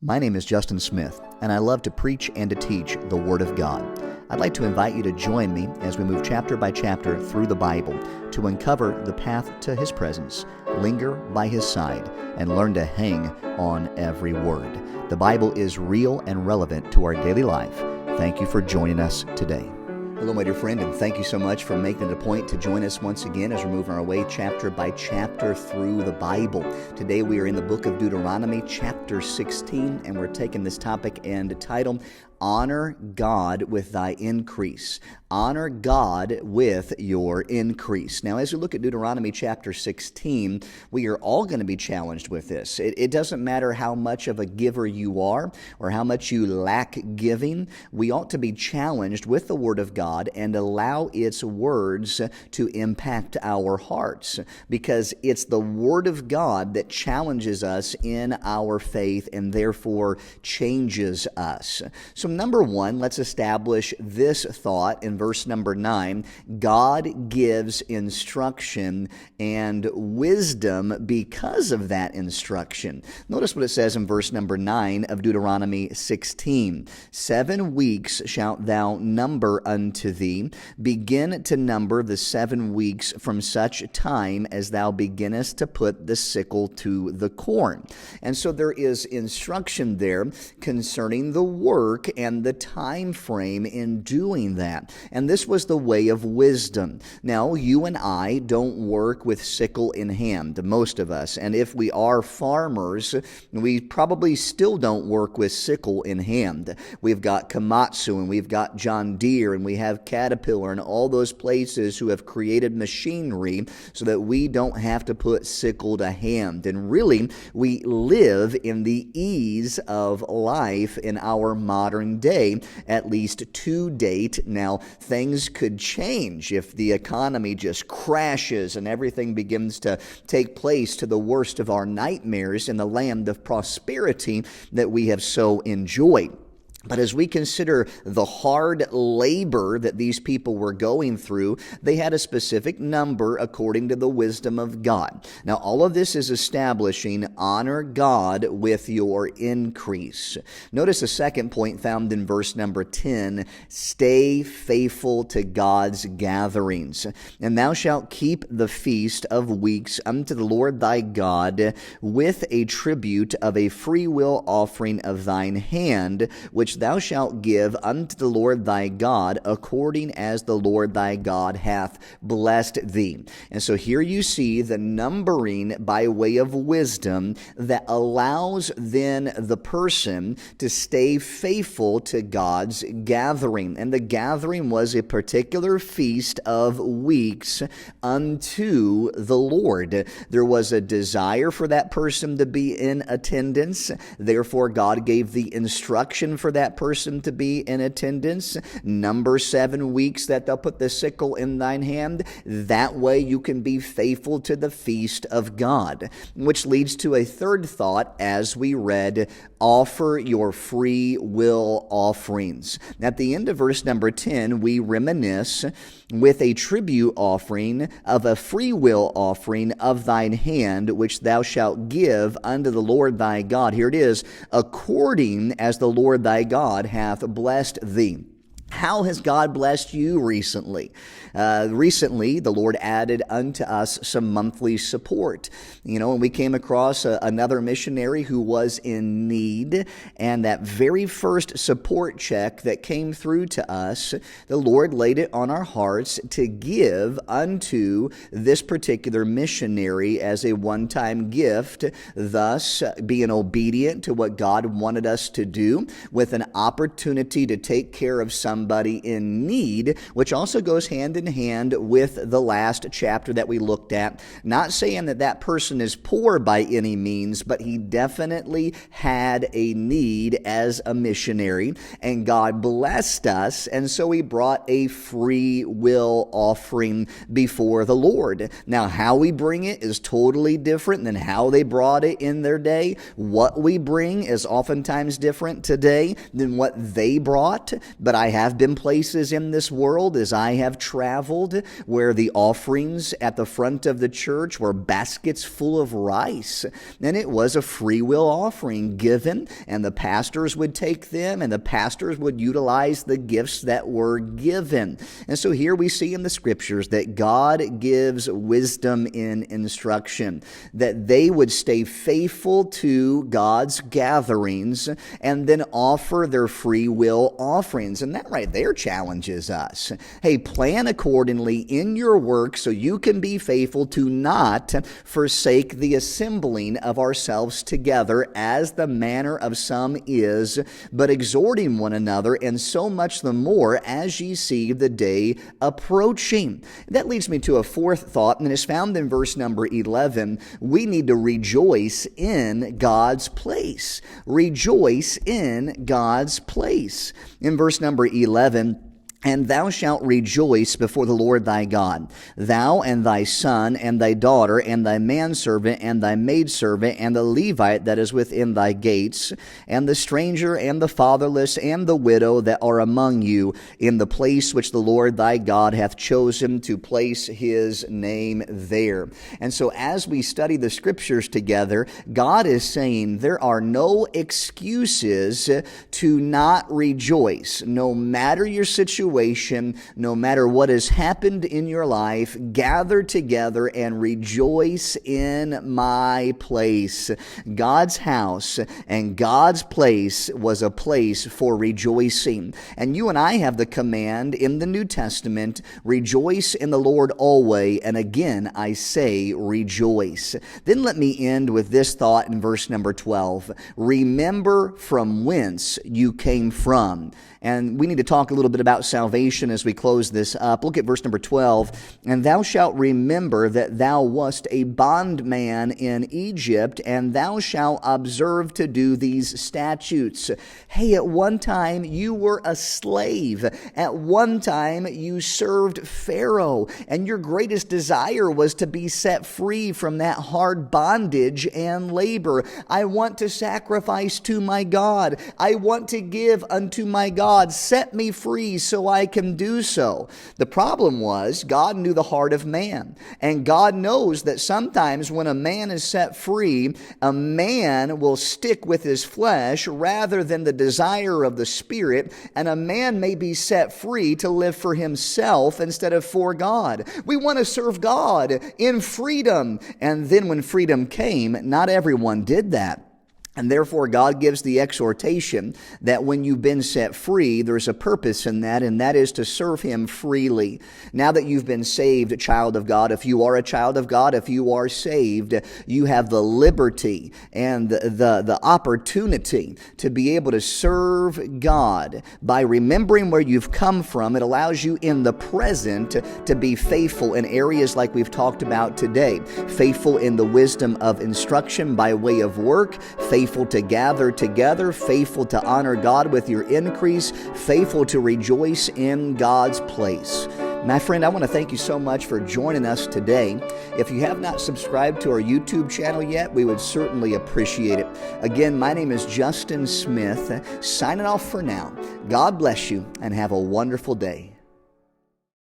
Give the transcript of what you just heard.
My name is Justyn Smith, and I love to preach and to teach the Word of God. I'd like to invite you to join me as we move chapter by chapter through the Bible to uncover the path to His presence, linger by His side, and learn to hang on every word. The Bible is real and relevant to our daily life. Thank you for joining us today. Hello, my dear friend, and thank you so much for making it a point to join us once again as we're moving our way chapter by chapter through the Bible. Today we are in the book of Deuteronomy, chapter 16, and we're taking this topic and title, Honor God with thy increase. Honor God with your increase. Now, as we look at Deuteronomy chapter 16, we are all going to be challenged with this. It doesn't matter how much of a giver you are or how much you lack giving. We ought to be challenged with the Word of God and allow its words to impact our hearts, because it's the Word of God that challenges us in our faith and therefore changes us. So number one, let's establish this thought in verse number 9. God gives instruction and wisdom because of that instruction. Notice what it says in verse number 9 of Deuteronomy 16. 7 weeks shalt thou number unto thee. Begin to number the 7 weeks from such time as thou beginnest to put the sickle to the corn. And so there is instruction there concerning the work and the time frame in doing that. And this was the way of wisdom. Now, you and I don't work with sickle in hand, most of us. And if we are farmers, we probably still don't work with sickle in hand. We've got Komatsu and we've got John Deere and we have Caterpillar and all those places who have created machinery so that we don't have to put sickle to hand. And really, we live in the ease of life in our modern day, at least to date. Now, things could change if the economy just crashes and everything begins to take place to the worst of our nightmares in the land of prosperity that we have so enjoyed. But as we consider the hard labor that these people were going through, they had a specific number according to the wisdom of God. Now, all of this is establishing honor God with your increase. Notice a second point found in verse number 10, stay faithful to God's gatherings. And thou shalt keep the feast of weeks unto the Lord thy God with a tribute of a freewill offering of thine hand, which thou shalt give unto the Lord thy God, according as the Lord thy God hath blessed thee. And so here you see the numbering by way of wisdom that allows then the person to stay faithful to God's gathering. And the gathering was a particular feast of weeks unto the Lord. There was a desire for that person to be in attendance. Therefore, God gave the instruction for that person to be in attendance. Number 7 weeks that they'll put the sickle in thine hand. That way you can be faithful to the feast of God. Which leads to a third thought as we read, offer your free will offerings. At the end of verse number 10, we reminisce with a tribute offering of a free will offering of thine hand, which thou shalt give unto the Lord thy God. Here it is, according as the Lord thy God hath blessed thee. How has God blessed you recently? Recently, the Lord added unto us some monthly support. And we came across another missionary who was in need, and that very first support check that came through to us, the Lord laid it on our hearts to give unto this particular missionary as a one-time gift, thus being obedient to what God wanted us to do, with an opportunity to take care of somebody in need, which also goes hand in hand with the last chapter that we looked at. Not saying that that person is poor by any means, but he definitely had a need as a missionary, and God blessed us, and so he brought a free will offering before the Lord. Now, how we bring it is totally different than how they brought it in their day. What we bring is oftentimes different today than what they brought, but I have have been places in this world as I have traveled where the offerings at the front of the church were baskets full of rice. And it was a free will offering given, and the pastors would take them, and the pastors would utilize the gifts that were given. And so here we see in the scriptures that God gives wisdom in instruction, that they would stay faithful to God's gatherings and then offer their free will offerings. And that right there challenges us. Hey, plan accordingly in your work so you can be faithful to not forsake the assembling of ourselves together as the manner of some is, but exhorting one another, and so much the more as ye see the day approaching. That leads me to a fourth thought, and it's found in verse number 11. We need to rejoice in God's place. Rejoice in God's place. In verse number 11, and thou shalt rejoice before the Lord thy God, thou and thy son and thy daughter and thy manservant and thy maidservant and the Levite that is within thy gates, and the stranger and the fatherless and the widow that are among you, in the place which the Lord thy God hath chosen to place his name there. And so as we study the scriptures together, God is saying there are no excuses to not rejoice. No matter your situation, no matter what has happened in your life, gather together and rejoice in my place. God's house and God's place was a place for rejoicing. And you and I have the command in the New Testament, rejoice in the Lord always. And again, I say rejoice. Then let me end with this thought in verse number 12. Remember from whence you came from. And we need to talk a little bit about salvation as we close this up. Look at verse number 12. And thou shalt remember that thou wast a bondman in Egypt, and thou shalt observe to do these statutes. Hey, at one time you were a slave. At one time you served Pharaoh, and your greatest desire was to be set free from that hard bondage and labor. I want to sacrifice to my God. I want to give unto my God. Set me free so I can do so. The problem was God knew the heart of man. And God knows that sometimes when a man is set free, a man will stick with his flesh rather than the desire of the Spirit. And a man may be set free to live for himself instead of for God. We want to serve God in freedom. And then when freedom came, not everyone did that. And therefore, God gives the exhortation that when you've been set free, there's a purpose in that, and that is to serve Him freely. Now that you've been saved, child of God, if you are a child of God, if you are saved, you have the liberty and the opportunity to be able to serve God. By remembering where you've come from, it allows you in the present to be faithful in areas like we've talked about today. Faithful in the wisdom of instruction by way of work, faithful to gather together, faithful to honor God with your increase, faithful to rejoice in God's place. My friend, I want to thank you so much for joining us today. If you have not subscribed to our YouTube channel yet, we would certainly appreciate it. Again, my name is Justyn Smith, signing off for now. God bless you and have a wonderful day.